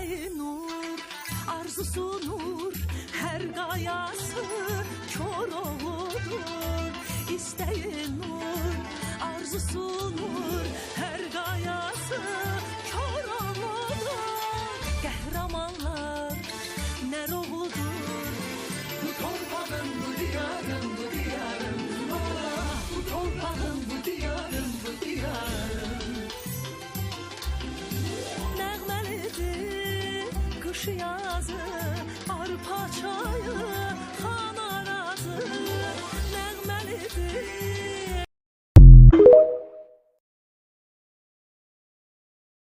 İsteği nur, arzusu nur, her gayası kör oğludur. İsteği nur, arzusu nur, her gayası kör oğludur. Qəhrəmanlar nə ruhudur. Bu torpağın, bu diyarın, bu diyarın, ah, bu torpağın, bu diyarın, bu diyarın. Nəğməlidir qış yazı, arpa çay